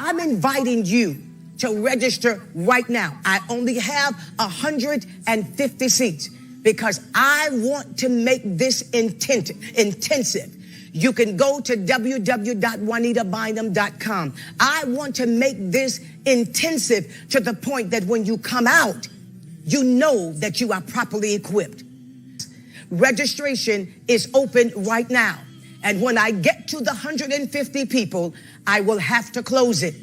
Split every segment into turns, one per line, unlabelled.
I'm inviting you to register right now. I only have 150 seats because I want to make this intensive. You can go to www.JuanitaBynum.com. I want to make this intensive to the point that when you come out, you know that you are properly equipped. Registration is open right now. And when I get to the 150 people, I will have to close it.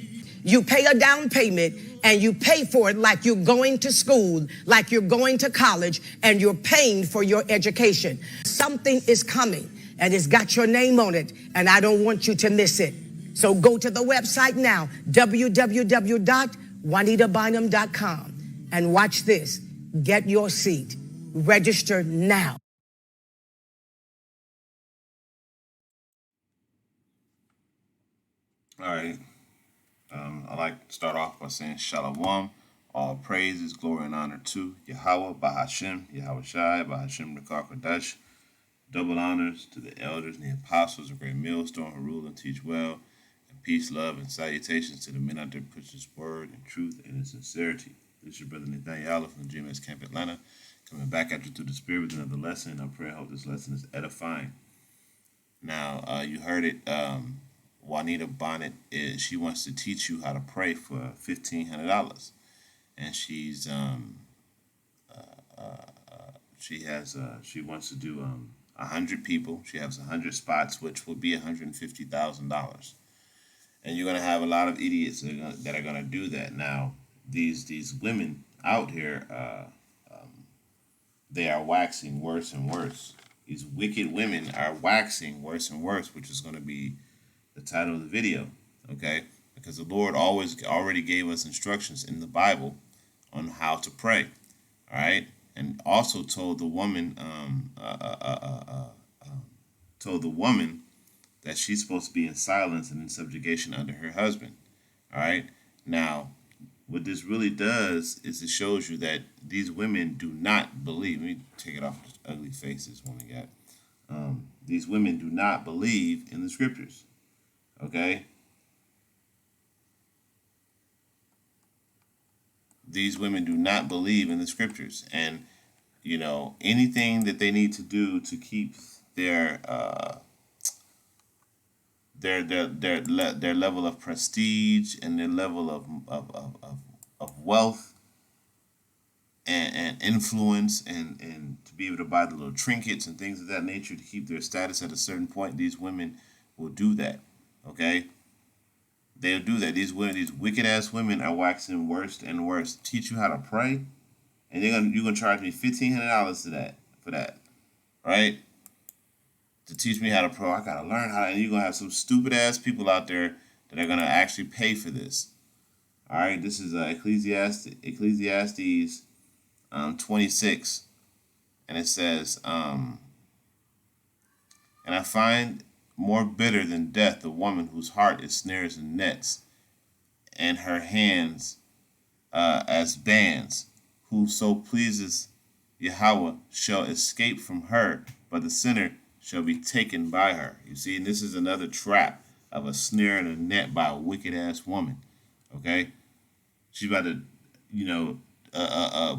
You pay a down payment and you pay for it like you're going to school, like you're going to college, and you're paying for your education. Something is coming and it's got your name on it, and I don't want you to miss it. So go to the website now, www.JuanitaBynum.com, and watch this. Get your seat. Register now.
All right. I'd like to start off by saying Shalom. All praises, glory, and honor to Yahweh, Bahashem, Yahweh Shai, Bahashem Rekar Kodesh. Double honors to the elders and the apostles of Great Millstone who rule and teach well. And peace, love, and salutations to the men out there who push this word in truth and in sincerity. This is your brother Nathaniel from the GMS Camp Atlanta, coming back at you through the spirit with another lesson. I pray and hope this lesson is edifying. Now, you heard it. Juanita Bonnet she wants to teach you how to pray for $1,500, and she wants to do 100 people. She has 100 spots, which will be $150,000, and you're gonna have a lot of idiots that are gonna do that. Now, these women out here, they are waxing worse and worse. These wicked women are waxing worse and worse, which is going to be the title of the video, okay? Because the Lord already gave us instructions in the Bible on how to pray, all right? And also told the woman, that she's supposed to be in silence and in subjugation under her husband, all right? Now, what this really does is it shows you that these women do not believe. Let me take it off this ugly face this woman got. These women do not believe in the scriptures. Okay? These women do not believe in the scriptures. And, you know, anything that they need to do to keep their level of prestige and their level of wealth and influence and to be able to buy the little trinkets and things of that nature to keep their status at a certain point, these women will do that. Okay? They'll do that. These wicked ass women are waxing worse and worse. Teach you how to pray, and you're gonna charge me $1,500 for that, right? To teach me how to pray, I gotta learn how. And you're gonna have some stupid ass people out there that are gonna actually pay for this. All right, this is Ecclesiastes 26, and it says, and I find more bitter than death the woman whose heart is snares and nets, and her hands as bands. Whoso pleases Yahweh shall escape from her, but the sinner shall be taken by her. You see, and this is another trap of a snare and a net by a wicked ass woman. Okay, she's about to,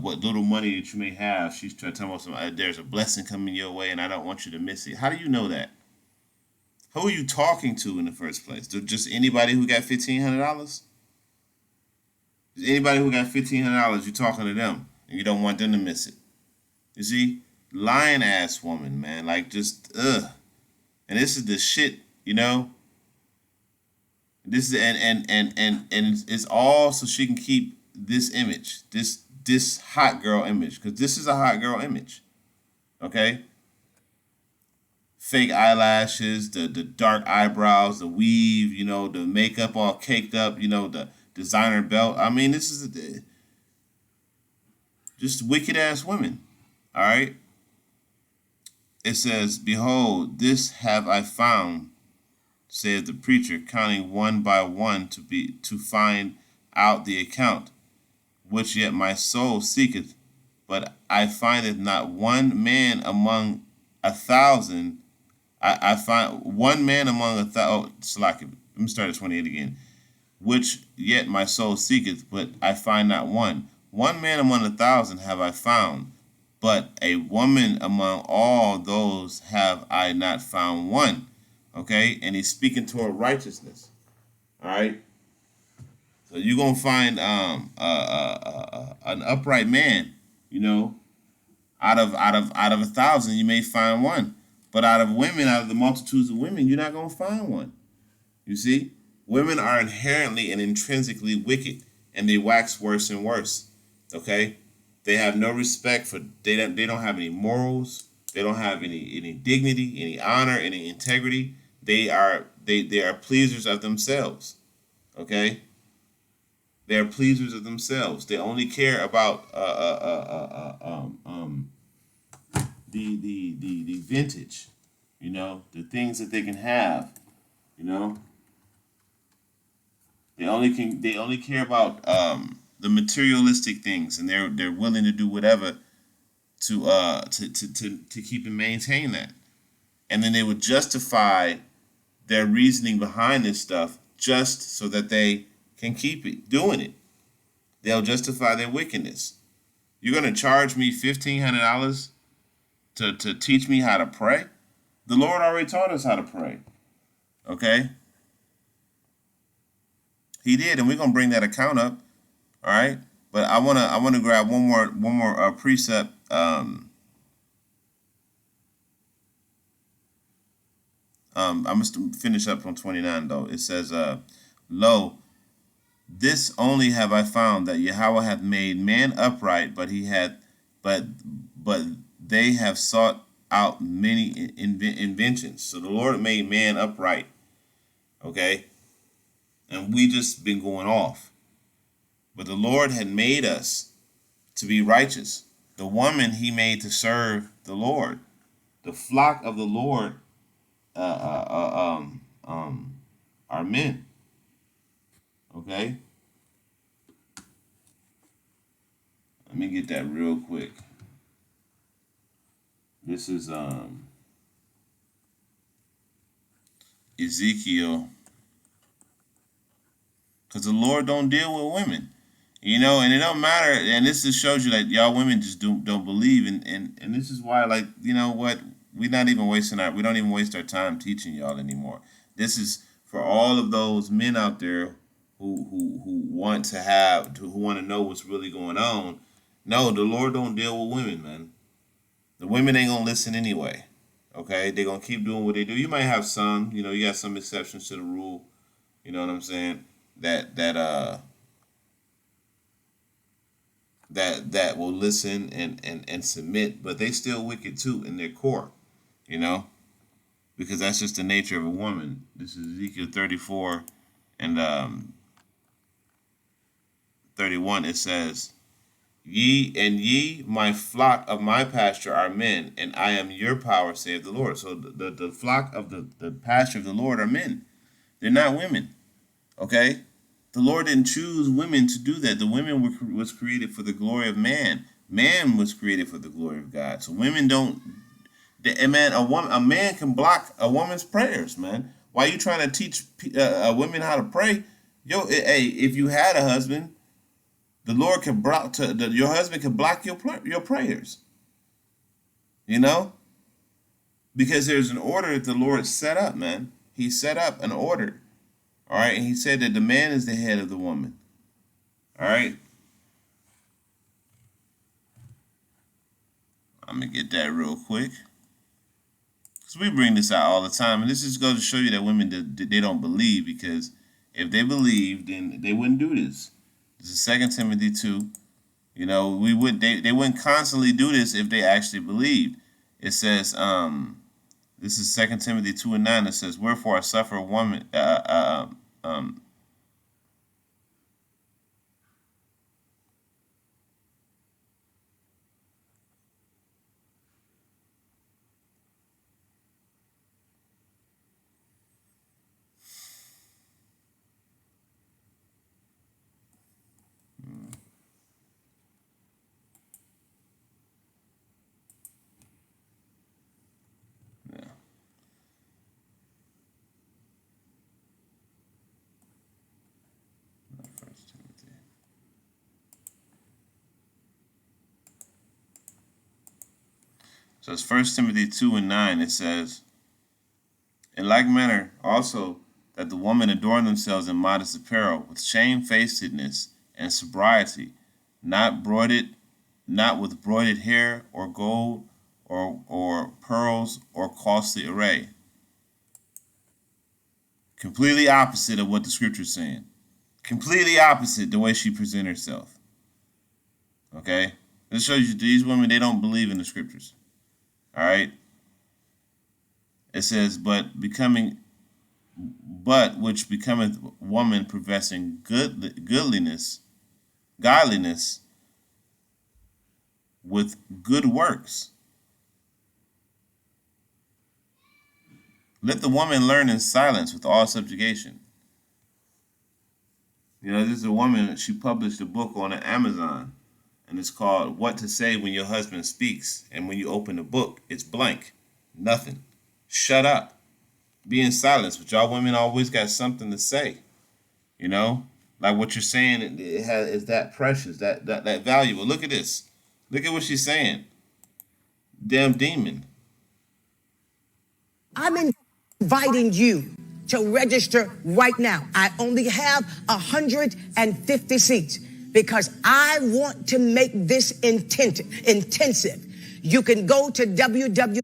what little money that you may have, she's trying to tell me there's a blessing coming your way, and I don't want you to miss it. How do you know that? Who are you talking to in the first place? Just anybody who got $1,500? Just anybody who got $1,500, you're talking to them, and you don't want them to miss it. You see, lying ass woman, man, like just ugh. And this is the shit, you know. This is and it's all so she can keep this image, this hot girl image, because this is a hot girl image, okay? Fake eyelashes, the dark eyebrows, the weave, the makeup all caked up, the designer belt. I mean, this is just wicked ass women. All right. It says, "Behold, this have I found," said the preacher, counting one by one to find out the account, which yet my soul seeketh, but I findeth not one man among 1,000. I find one man among 1,000. Oh, let me start at 28 again. which yet my soul seeketh, but I find not one. One man among 1,000 have I found, but a woman among all those have I not found one. Okay, and he's speaking toward righteousness. All right, so you're gonna find an upright man. You know, out of 1,000, you may find one, but out of the multitudes of women, you're not gonna find one. You see, women are inherently and intrinsically wicked, and they wax worse and worse. Okay, they have no respect for. They don't have any morals. They don't have any dignity, any honor, any integrity. They are pleasers of themselves. Okay, they are pleasers of themselves. They only care about the vintage. You know, the things that they can have. You know, they only care about the materialistic things, and they're willing to do whatever to keep and maintain that. And then they would justify their reasoning behind this stuff just so that they can keep it doing it. They'll justify their wickedness. You're gonna charge me $1,500 to teach me how to pray? The Lord already taught us how to pray. Okay? He did, and we're gonna bring that account up. All right? But I wanna grab one more precept. I must finish up on 29 though. It says, "Lo, this only have I found, that Yahweh hath made man upright, but they have sought out many inventions." So the Lord made man upright, okay, and we just been going off. But the Lord had made us to be righteous. The woman He made to serve the Lord. The flock of the Lord are men. Okay, let me get that real quick. This is Ezekiel, because the Lord don't deal with women, you know, and it don't matter. And this just shows you that y'all women just don't believe, and this is why, like, you know what, we don't even waste our time teaching y'all anymore. This is for all of those men out there who want to know what's really going on. No, the Lord don't deal with women, man. The women ain't gonna listen anyway. Okay, they're gonna keep doing what they do. You might have some, you know, you got some exceptions to the rule. You know what I'm saying? That will listen and submit, but they still wicked too in their core. You know, because that's just the nature of a woman. This is Ezekiel 34 and 31. It says, Ye, my flock of my pasture, are men, and I am your power, saith the Lord. So the flock of the pasture of the Lord are men. They're not women. Okay? The Lord didn't choose women to do that. The women was created for the glory of man. Man was created for the glory of God. So women don't. A man can block a woman's prayers, man. Why are you trying to teach women how to pray? Hey, if you had a husband, the Lord can block your husband can block your prayers. You know, because there's an order that the Lord set up, man. He set up an order. All right, and He said that the man is the head of the woman. All right. I'm gonna get that real quick. Because we bring this out all the time, and this just goes to show you that women, they don't believe, because if they believed, then they wouldn't do this. This is 2 Timothy 2. You know, they wouldn't constantly do this if they actually believed. It says, this is 2 Timothy 2 and 9. It says, "Wherefore I suffer a woman, So it's 1 Timothy 2:9. It says, in like manner also that the women adorn themselves in modest apparel, with shamefacedness and sobriety, not broided, not with broided hair or gold or pearls or costly array. Completely opposite of what the scripture's saying. Completely opposite the way she presents herself. Okay? This shows you these women, they don't believe in the scriptures. All right? It says, but which becometh woman professing godliness with good works. Let the woman learn in silence with all subjugation. You know, this is a woman, she published a book on Amazon, and it's called What to Say When Your Husband Speaks. And when you open the book, it's blank. Nothing. Shut up. Be in silence. But y'all women always got something to say. You know? Like what you're saying is that precious, that valuable. Look at this. Look at what she's saying. Damn demon.
I'm inviting you to register right now. I only have 150 seats because I want to make this intensive. You can go to www.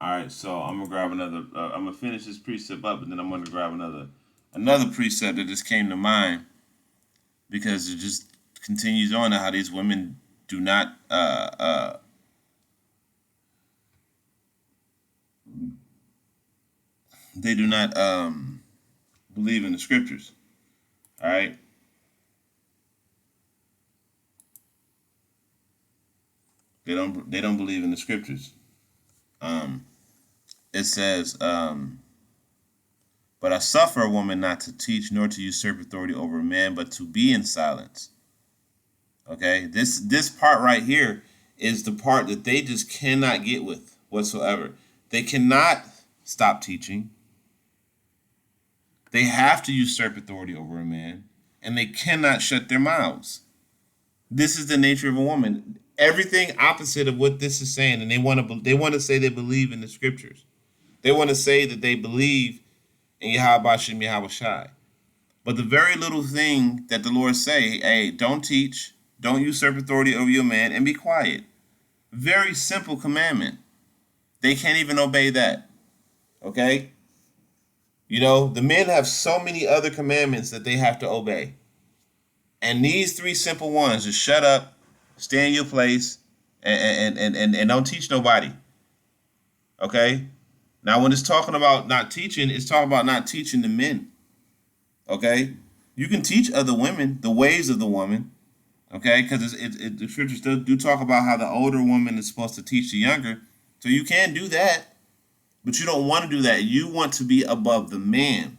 All right, so I'm gonna grab another. I'm gonna finish this precept up, and then I'm gonna grab another precept that just came to mind because it just continues on how these women do not they do not believe in the scriptures. All right. They don't believe in the scriptures. It says, but I suffer a woman not to teach nor to usurp authority over a man, but to be in silence. Okay, this part right here is the part that they just cannot get with whatsoever. They cannot stop teaching. They have to usurp authority over a man, and they cannot shut their mouths. This is the nature of a woman. Everything opposite of what this is saying, and they want to say they believe in the scriptures. They want to say that they believe in Yahweh Hashem Yahweh Shai. But the very little thing that the Lord say, hey, don't teach, don't usurp authority over your man, and be quiet. Very simple commandment. They can't even obey that. Okay? You know, the men have so many other commandments that they have to obey. And these three simple ones, just shut up, stay in your place, and don't teach nobody. Okay? Now, when it's talking about not teaching, it's talking about not teaching the men. Okay? You can teach other women the ways of the woman. Okay? Because the scriptures do talk about how the older woman is supposed to teach the younger. So you can do that. But you don't want to do that. You want to be above the man.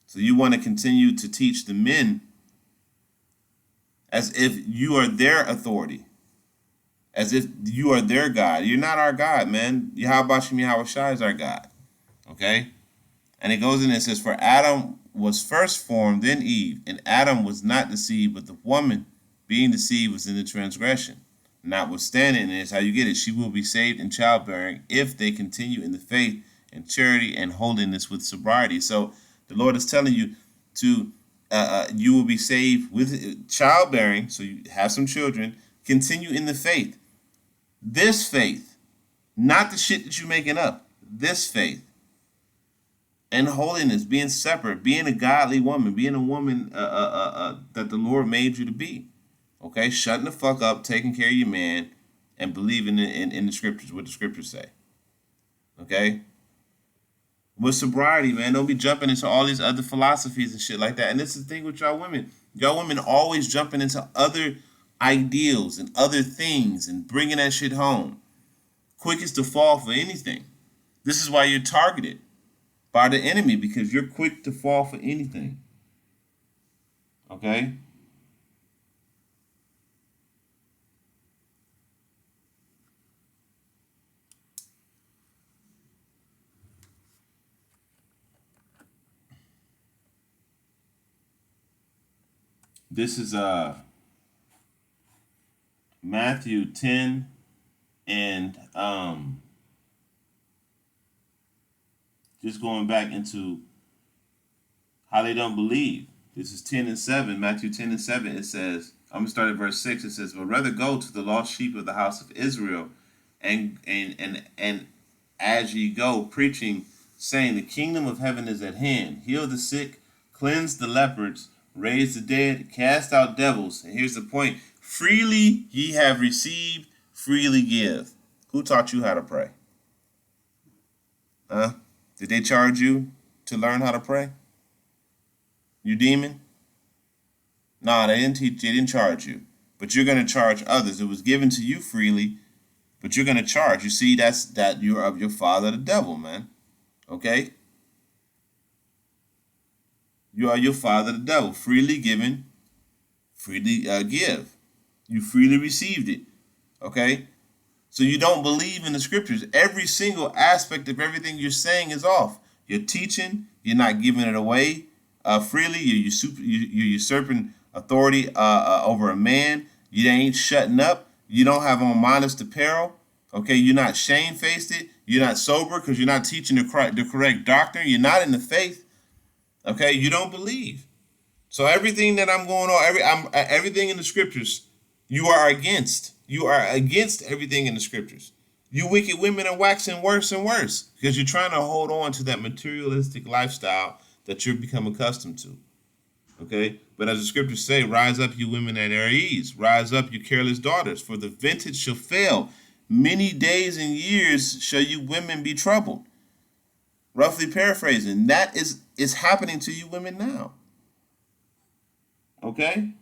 So you want to continue to teach the men as if you are their authority. As if you are their God. You're not our God, man. Yahweh Hashem Yahweh Shai is our God. Okay? And it goes in and it says, for Adam was first formed, then Eve. And Adam was not deceived, but the woman being deceived was in the transgression. Notwithstanding, and it's how you get it, she will be saved in childbearing if they continue in the faith and charity and holiness with sobriety. So the Lord is telling you to, you will be saved with childbearing, so you have some children, continue in the faith. This faith, not the shit that you're making up. This faith. And holiness, being separate, being a godly woman, being a woman that the Lord made you to be. Okay, shutting the fuck up, taking care of your man, and believing in the scriptures, what the scriptures say. Okay? With sobriety, man, don't be jumping into all these other philosophies and shit like that. And this is the thing with y'all women. Y'all women always jumping into other ideals and other things and bringing that shit home. Quickest to fall for anything. This is why you're targeted by the enemy, because you're quick to fall for anything. Okay? This is Matthew 10 and just going back into how they don't believe. This is 10 and 7, Matthew 10 and 7. It says, I'm going to start at verse 6. It says, but rather go to the lost sheep of the house of Israel, and as ye go, preaching, saying, the kingdom of heaven is at hand. Heal the sick, cleanse the lepers, raise the dead, cast out devils. And here's the point. Freely ye have received, freely give. Who taught you how to pray? Huh? Did they charge you to learn how to pray? You demon? Nah, they didn't teach. They didn't charge you, but you're going to charge others. It was given to you freely, but you're going to charge. You see, that you're of your father, the devil, man. Okay? You are your father, the devil. Freely given, freely give. You freely received it. Okay? So you don't believe in the scriptures. Every single aspect of everything you're saying is off. You're teaching. You're not giving it away freely. You're usurping authority over a man. You ain't shutting up. You don't have on modest apparel. Okay, you're not shamefaced it. You're not sober because you're not teaching the correct doctrine. You're not in the faith. Okay, you don't believe. So everything that I'm going on, everything in the scriptures, you are against. You are against everything in the scriptures. You wicked women are waxing worse and worse because you're trying to hold on to that materialistic lifestyle that you've become accustomed to. Okay? But as the scriptures say, rise up, you women at their ease. Rise up, you careless daughters, for the vintage shall fail. Many days and years shall you women be troubled. Roughly paraphrasing, that is happening to you women now. Okay?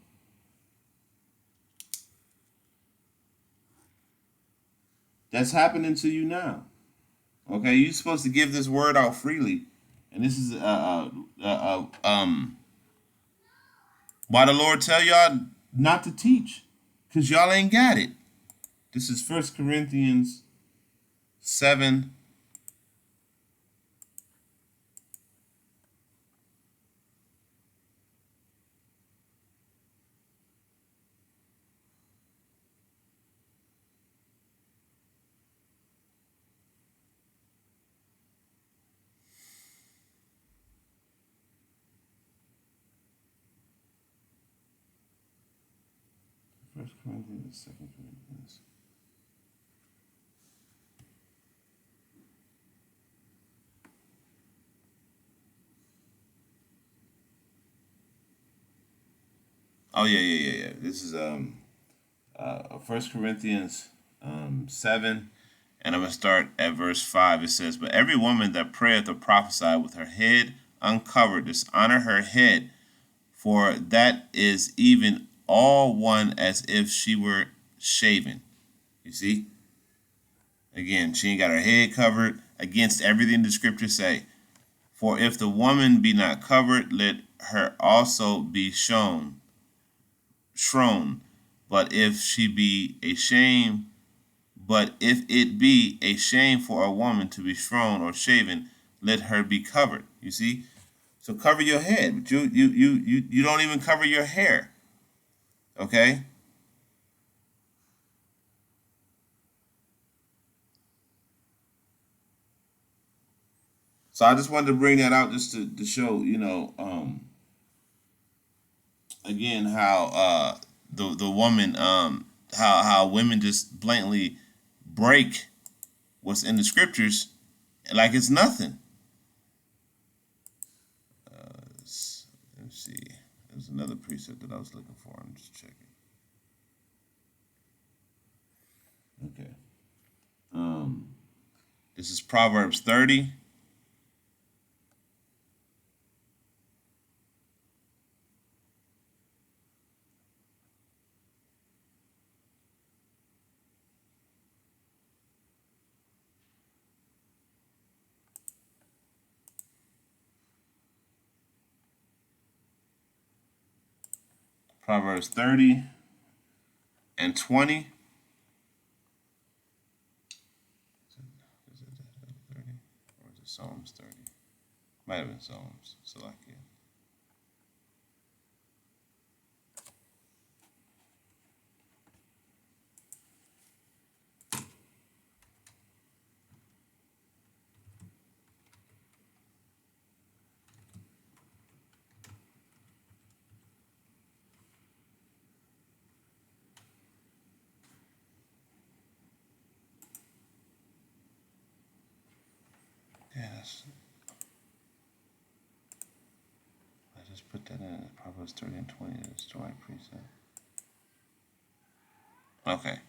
That's happening to you now. Okay, you're supposed to give this word out freely, and this is why the Lord tell y'all not to teach, cause y'all ain't got it. This is 1 Corinthians 7. First Corinthians, Second Corinthians. Oh yeah. This is 1 Corinthians 7, and I'm gonna start at verse 5. It says, but every woman that prayeth or prophesieth with her head uncovered, dishonor her head, for that is even all one as if she were shaven. You see? Again, she ain't got her head covered, against everything the scriptures say. For if the woman be not covered, let her also be shrown. But if it be a shame for a woman to be shrown or shaven, let her be covered. You see? So cover your head, but you don't even cover your hair. Okay? So I just wanted to bring that out just to show, again, how the woman, how women just blatantly break what's in the scriptures like it's nothing. Let's see. There's another precept that I was looking for. I'm just checking. Okay. This is Proverbs 30. Proverbs 30 and 20. Is it 30? Or is it Psalms 30? Might have been Psalms. Salakia. I just put that in. Proverbs 30 and 20 is the right precept. Okay.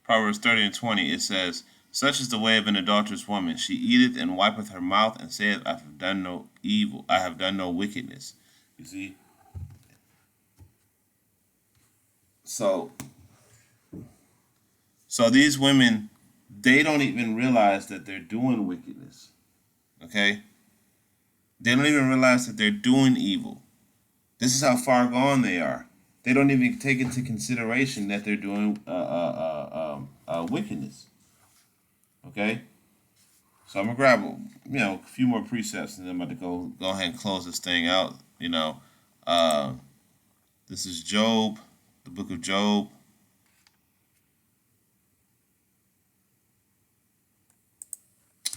Proverbs 30 and 20, it says, such is the way of an adulterous woman. She eateth and wipeth her mouth and saith, I have done no evil. I have done no wickedness. You see? So these women, they don't even realize that they're doing wickedness. Okay? They don't even realize that they're doing evil. This is how far gone they are. They don't even take into consideration that they're doing wickedness. Okay? So I'm gonna grab a few more precepts, and then I'm about to go ahead and close this thing out. This is Job, the book of Job.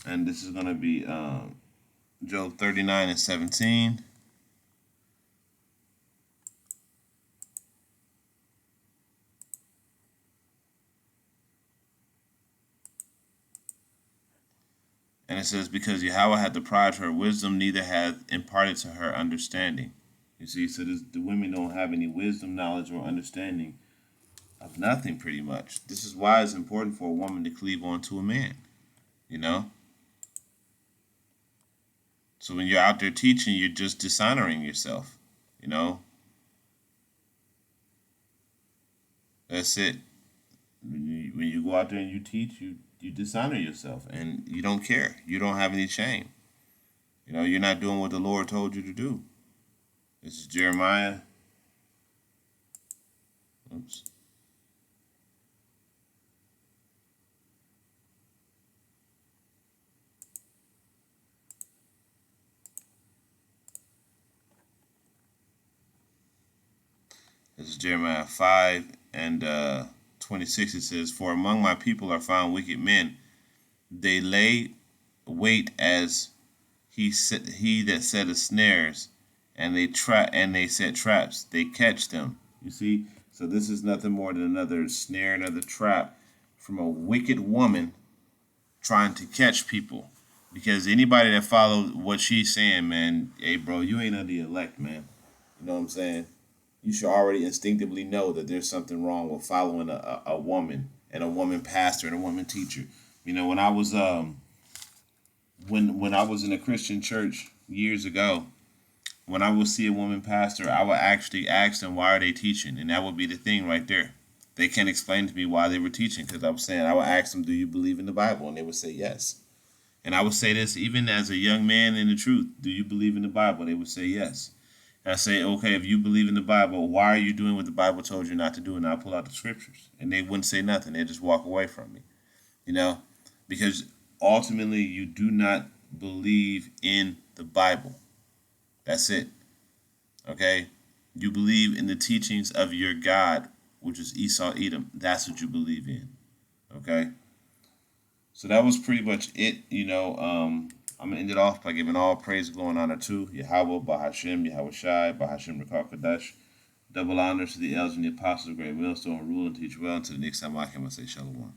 And this is gonna be Job 39 and 17. And it says, because Yahweh hath deprived her wisdom, neither hath imparted to her understanding. You see, so the women don't have any wisdom, knowledge, or understanding of nothing, pretty much. This is why it's important for a woman to cleave on to a man, So when you're out there teaching, you're just dishonoring yourself, That's it. When you go out there and you teach, you dishonor yourself, and you don't care. You don't have any shame. You're not doing what the Lord told you to do. This is Jeremiah. Oops. This is Jeremiah 5 and 26. It says, for among my people are found wicked men. They lay wait as he that setteth snares, and they set traps. They catch them. You see? So this is nothing more than another snare, another trap from a wicked woman trying to catch people. Because anybody that follows what she's saying, man, hey, bro, you ain't under the elect, man. You know what I'm saying? You should already instinctively know that there's something wrong with following a woman and a woman pastor and a woman teacher. When I was when I was in a Christian church years ago, when I would see a woman pastor, I would actually ask them, why are they teaching? And that would be the thing right there. They can't explain to me why they were teaching, because I would ask them, do you believe in the Bible? And they would say yes. And I would say this even as a young man in the truth. Do you believe in the Bible? They would say yes. And I say, okay, if you believe in the Bible, why are you doing what the Bible told you not to do? And I'll pull out the scriptures. And they wouldn't say nothing. They'd just walk away from me. Because ultimately you do not believe in the Bible. That's it. Okay? You believe in the teachings of your God, which is Esau Edom. That's what you believe in. Okay? So that was pretty much it. I'm going to end it off by giving all praise, glory, and honor to Yahweh, Bahashem, Yahweh Shai, Bahashem Rekar Kodash. Double honors to the elders and the apostles of Great Millstone, rule and teach well. Until the next time I come, I say Shalom.